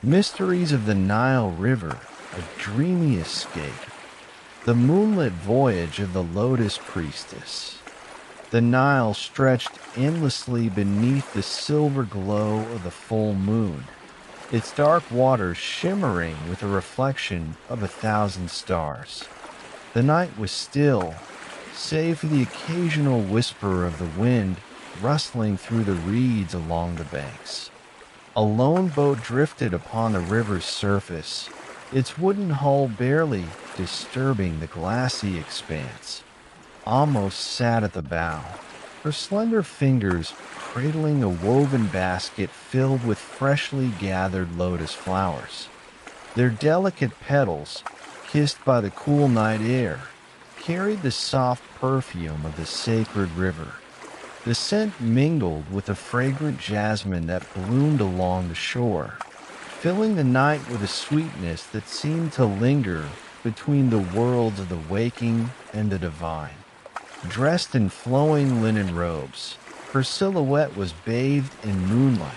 Mysteries of the Nile River, a dreamy escape. The moonlit voyage of the Lotus Priestess. The Nile stretched endlessly beneath the silver glow of the full moon, its dark waters shimmering with a reflection of 1,000 stars. The night was still, save for the occasional whisper of the wind rustling through the reeds along the banks. A lone boat drifted upon the river's surface, its wooden hull barely disturbing the glassy expanse. Almost sat at the bow, her slender fingers cradling a woven basket filled with freshly gathered lotus flowers. Their delicate petals, kissed by the cool night air, carried the soft perfume of the sacred river. The scent mingled with the fragrant jasmine that bloomed along the shore, filling the night with a sweetness that seemed to linger between the worlds of the waking and the divine. Dressed in flowing linen robes, her silhouette was bathed in moonlight,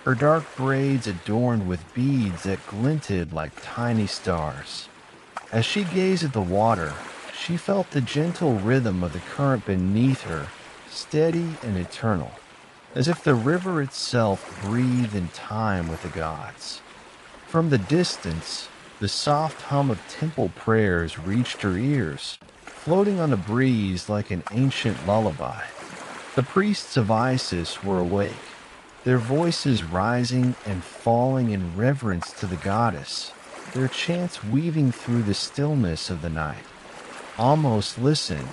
her dark braids adorned with beads that glinted like tiny stars. As she gazed at the water, she felt the gentle rhythm of the current beneath her, steady and eternal, as if the river itself breathed in time with the gods. From the distance, the soft hum of temple prayers reached her ears, floating on the breeze like an ancient lullaby. The priests of Isis were awake, their voices rising and falling in reverence to the goddess, their chants weaving through the stillness of the night. Almost listened,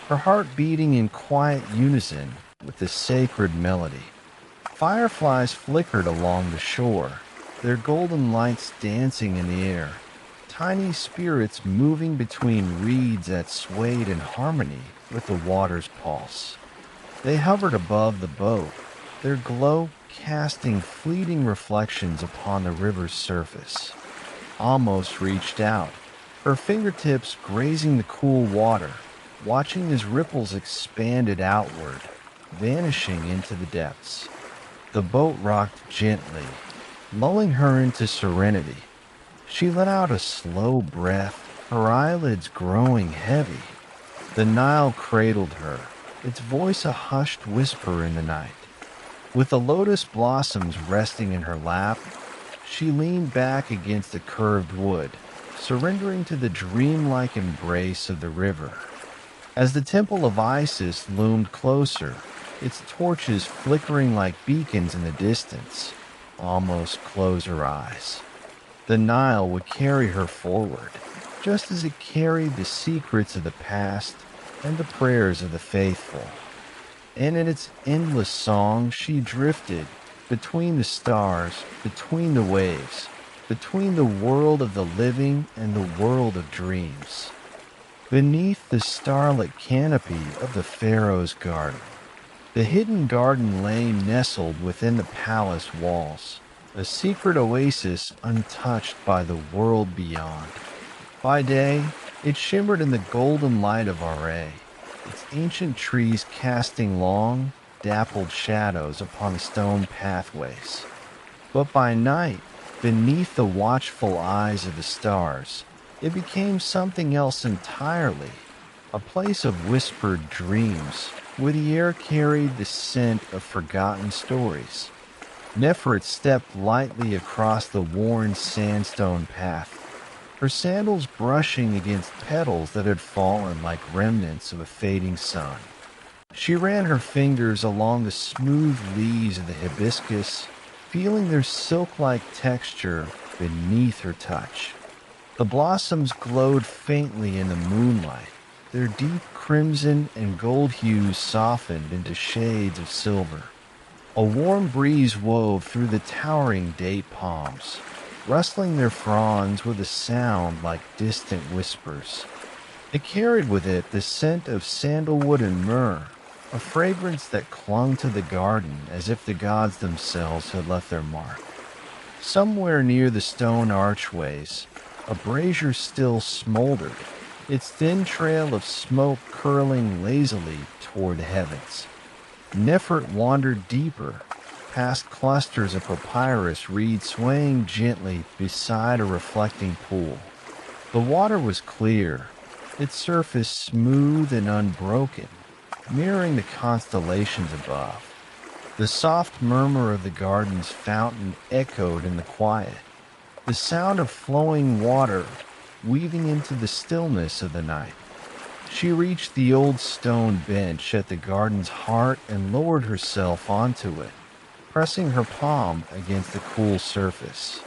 her heart beating in quiet unison with the sacred melody. Fireflies flickered along the shore, their golden lights dancing in the air, tiny spirits moving between reeds that swayed in harmony with the water's pulse. They hovered above the boat, their glow casting fleeting reflections upon the river's surface. Almost reached out, her fingertips grazing the cool water, watching as ripples expanded outward, vanishing into the depths. The boat rocked gently, lulling her into serenity. She let out a slow breath, her eyelids growing heavy. The Nile cradled her, its voice a hushed whisper in the night. With the lotus blossoms resting in her lap, she leaned back against the curved wood, surrendering to the dreamlike embrace of the river. As the temple of Isis loomed closer, its torches flickering like beacons in the distance, almost closed her eyes. The Nile would carry her forward, just as it carried the secrets of the past and the prayers of the faithful. And in its endless song she drifted between the stars, between the waves, between the world of the living and the world of dreams. Beneath the starlit canopy of the pharaoh's garden, the hidden garden lay nestled within the palace walls, a secret oasis untouched by the world beyond. By day, it shimmered in the golden light of Ra, its ancient trees casting long, dappled shadows upon the stone pathways. But by night, beneath the watchful eyes of the stars, it became something else entirely, a place of whispered dreams, where the air carried the scent of forgotten stories. Nefert stepped lightly across the worn sandstone path, her sandals brushing against petals that had fallen like remnants of a fading sun. She ran her fingers along the smooth leaves of the hibiscus, feeling their silk-like texture beneath her touch. The blossoms glowed faintly in the moonlight, their deep crimson and gold hues softened into shades of silver. A warm breeze wove through the towering date palms, rustling their fronds with a sound like distant whispers. It carried with it the scent of sandalwood and myrrh, a fragrance that clung to the garden as if the gods themselves had left their mark. Somewhere near the stone archways, a brazier still smoldered, its thin trail of smoke curling lazily toward the heavens. Nefert wandered deeper, past clusters of papyrus reeds swaying gently beside a reflecting pool. The water was clear, its surface smooth and unbroken, mirroring the constellations above. The soft murmur of the garden's fountain echoed in the quiet, the sound of flowing water weaving into the stillness of the night. She reached the old stone bench at the garden's heart and lowered herself onto it, pressing her palm against the cool surface.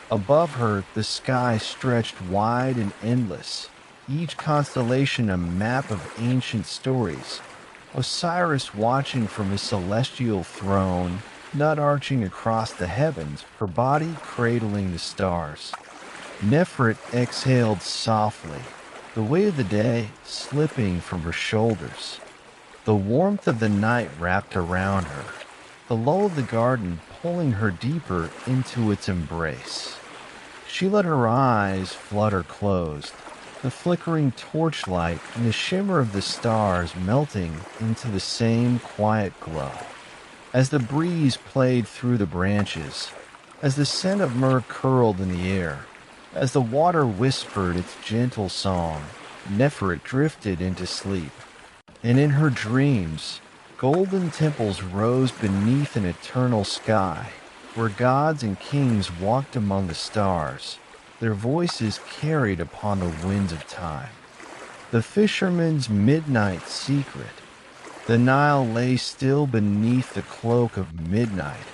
Above her, the sky stretched wide and endless, each constellation a map of ancient stories. Osiris watching from his celestial throne, nut arching across the heavens, her body cradling the stars. Nefret exhaled softly, the weight of the day slipping from her shoulders. The warmth of the night wrapped around her, the lull of the garden pulling her deeper into its embrace. She let her eyes flutter closed, the flickering torchlight and the shimmer of the stars melting into the same quiet glow. As the breeze played through the branches, as the scent of myrrh curled in the air, as the water whispered its gentle song, Nefret drifted into sleep. And in her dreams, golden temples rose beneath an eternal sky, where gods and kings walked among the stars, their voices carried upon the winds of time. The fisherman's midnight secret. The Nile lay still beneath the cloak of midnight,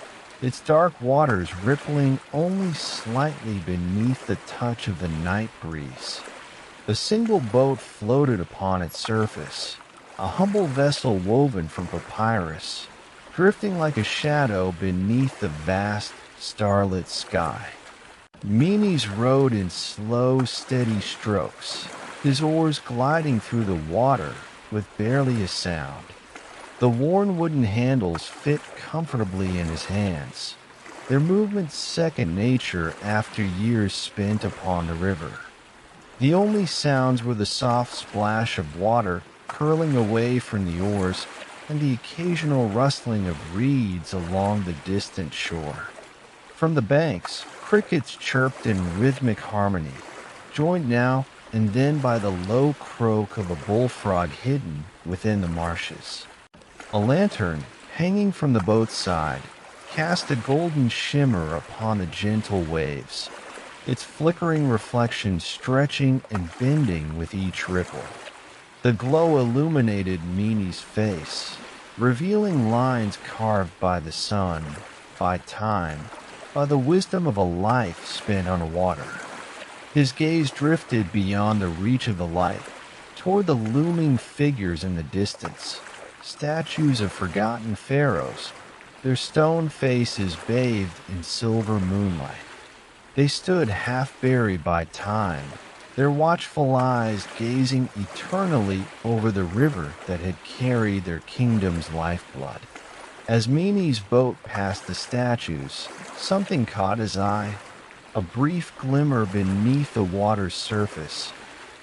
its dark waters rippling only slightly beneath the touch of the night breeze. A single boat floated upon its surface, a humble vessel woven from papyrus, drifting like a shadow beneath the vast, starlit sky. Menes rowed in slow, steady strokes, his oars gliding through the water with barely a sound. The worn wooden handles fit comfortably in his hands, their movements second nature after years spent upon the river. The only sounds were the soft splash of water curling away from the oars and the occasional rustling of reeds along the distant shore. From the banks, crickets chirped in rhythmic harmony, joined now and then by the low croak of a bullfrog hidden within the marshes. A lantern, hanging from the boat's side, cast a golden shimmer upon the gentle waves, its flickering reflection stretching and bending with each ripple. The glow illuminated Menes' face, revealing lines carved by the sun, by time, by the wisdom of a life spent on water. His gaze drifted beyond the reach of the light, toward the looming figures in the distance, statues of forgotten pharaohs, their stone faces bathed in silver moonlight. They stood half buried by time, their watchful eyes gazing eternally over the river that had carried their kingdom's lifeblood. As Menes' boat passed the statues, something caught his eye, a brief glimmer beneath the water's surface,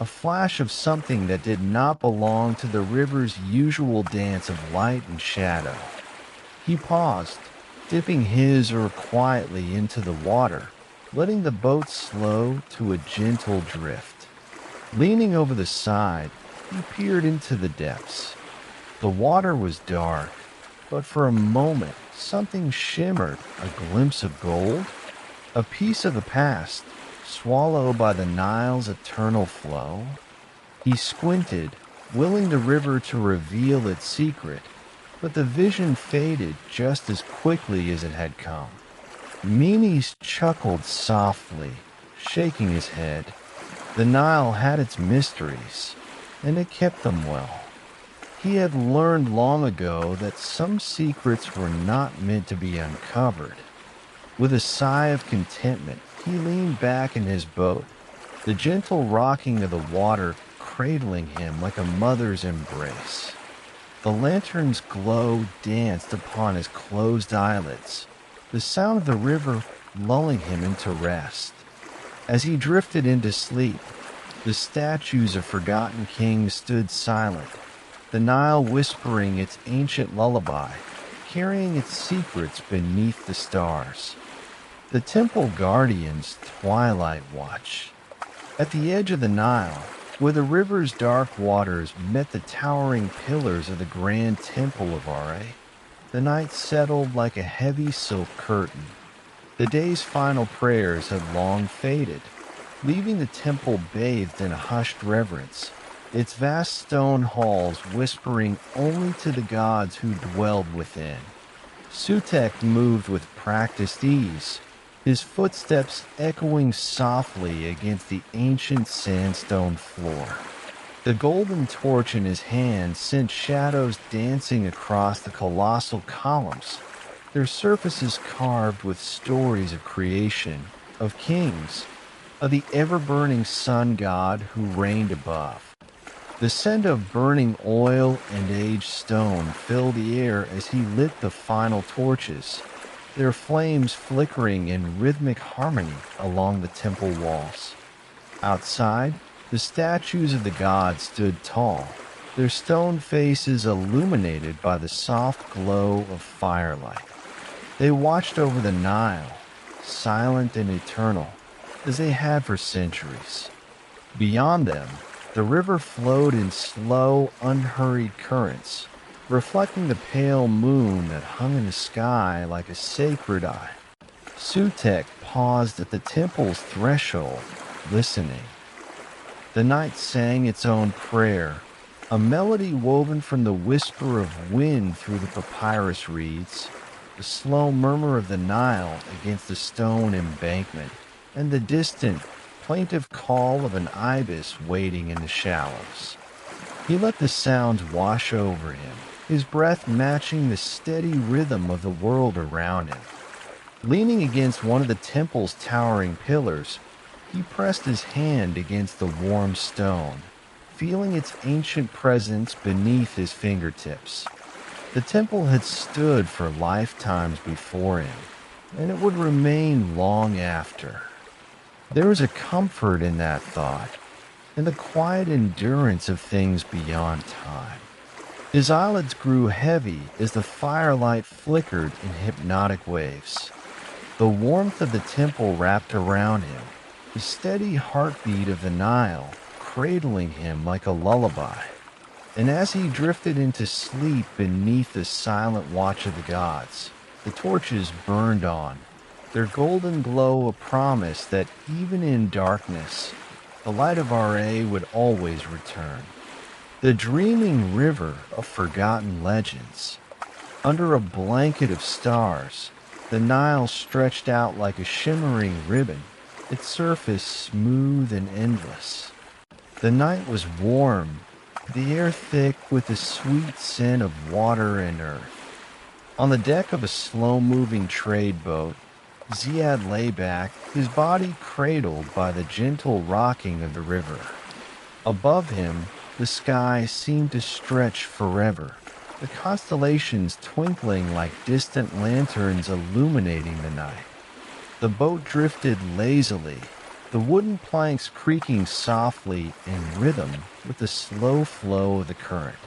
a flash of something that did not belong to the river's usual dance of light and shadow. He paused, dipping his oar quietly into the water, letting the boat slow to a gentle drift. Leaning over the side, he peered into the depths. The water was dark, but for a moment something shimmered, a glimpse of gold, a piece of the past, swallowed by the Nile's eternal flow. He squinted, willing the river to reveal its secret, but the vision faded just as quickly as it had come. Menes chuckled softly, shaking his head. The Nile had its mysteries, and it kept them well. He had learned long ago that some secrets were not meant to be uncovered. With a sigh of contentment, he leaned back in his boat, the gentle rocking of the water cradling him like a mother's embrace. The lantern's glow danced upon his closed eyelids, the sound of the river lulling him into rest. As he drifted into sleep, the statues of forgotten kings stood silent, the Nile whispering its ancient lullaby, carrying its secrets beneath the stars. The temple guardians' twilight watch. At the edge of the Nile, where the river's dark waters met the towering pillars of the grand temple of Ra, the night settled like a heavy silk curtain. The day's final prayers had long faded, leaving the temple bathed in a hushed reverence, its vast stone halls whispering only to the gods who dwelled within. Sutek moved with practiced ease, his footsteps echoing softly against the ancient sandstone floor. The golden torch in his hand sent shadows dancing across the colossal columns, their surfaces carved with stories of creation, of kings, of the ever-burning sun god who reigned above. The scent of burning oil and aged stone filled the air as he lit the final torches, their flames flickering in rhythmic harmony along the temple walls. Outside, the statues of the gods stood tall, their stone faces illuminated by the soft glow of firelight. They watched over the Nile, silent and eternal, as they had for centuries. Beyond them, the river flowed in slow, unhurried currents, reflecting the pale moon that hung in the sky like a sacred eye. Sutek paused at the temple's threshold, listening. The night sang its own prayer, a melody woven from the whisper of wind through the papyrus reeds, the slow murmur of the Nile against the stone embankment, and the distant, plaintive call of an ibis waiting in the shallows. He let the sounds wash over him, his breath matching the steady rhythm of the world around him. Leaning against one of the temple's towering pillars, he pressed his hand against the warm stone, feeling its ancient presence beneath his fingertips. The temple had stood for lifetimes before him, and it would remain long after. There was a comfort in that thought, in the quiet endurance of things beyond time. His eyelids grew heavy as the firelight flickered in hypnotic waves. The warmth of the temple wrapped around him, the steady heartbeat of the Nile cradling him like a lullaby. And as he drifted into sleep beneath the silent watch of the gods, the torches burned on, their golden glow a promise that even in darkness, the light of Ra would always return. The dreaming river of forgotten legends. Under a blanket of stars, the Nile stretched out like a shimmering ribbon, its surface smooth and endless. The night was warm, the air thick with the sweet scent of water and earth. On the deck of a slow-moving trade boat, Ziad lay back, his body cradled by the gentle rocking of the river. Above him, the sky seemed to stretch forever, the constellations twinkling like distant lanterns illuminating the night. The boat drifted lazily, the wooden planks creaking softly in rhythm with the slow flow of the current.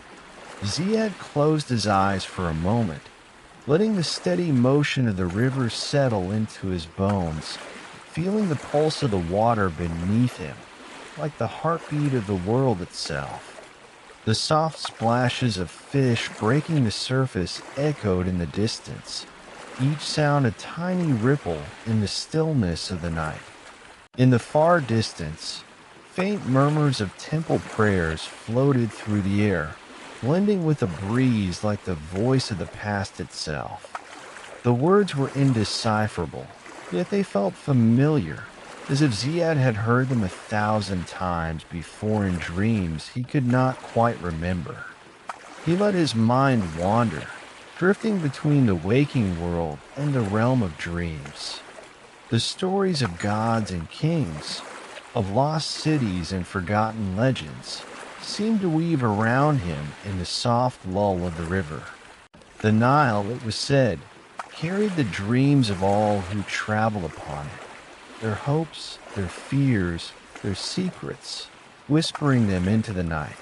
Ziad closed his eyes for a moment, letting the steady motion of the river settle into his bones, feeling the pulse of the water beneath him, like the heartbeat of the world itself. The soft splashes of fish breaking the surface echoed in the distance, each sound a tiny ripple in the stillness of the night. In the far distance, faint murmurs of temple prayers floated through the air, blending with a breeze like the voice of the past itself. The words were indecipherable, yet they felt familiar, as if Ziad had heard them 1,000 times before in dreams he could not quite remember. He let his mind wander, drifting between the waking world and the realm of dreams. The stories of gods and kings, of lost cities and forgotten legends, seemed to weave around him in the soft lull of the river. The Nile, it was said, carried the dreams of all who travel upon it, their hopes, their fears, their secrets, whispering them into the night.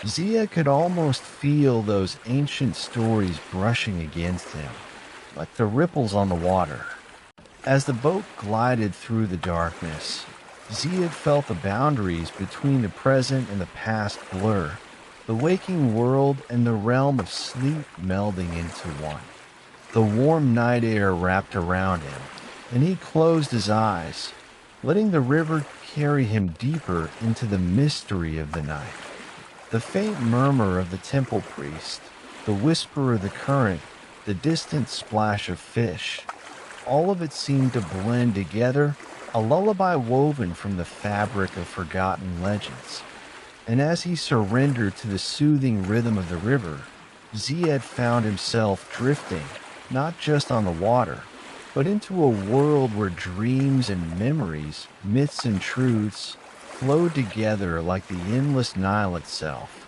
Zia could almost feel those ancient stories brushing against him, like the ripples on the water. As the boat glided through the darkness, Zia felt the boundaries between the present and the past blur, the waking world and the realm of sleep melding into one. The warm night air wrapped around him, and he closed his eyes, letting the river carry him deeper into the mystery of the night. The faint murmur of the temple priest, the whisper of the current, the distant splash of fish, all of it seemed to blend together, a lullaby woven from the fabric of forgotten legends. And as he surrendered to the soothing rhythm of the river, Ziad found himself drifting, not just on the water, but into a world where dreams and memories, myths and truths, flowed together like the endless Nile itself.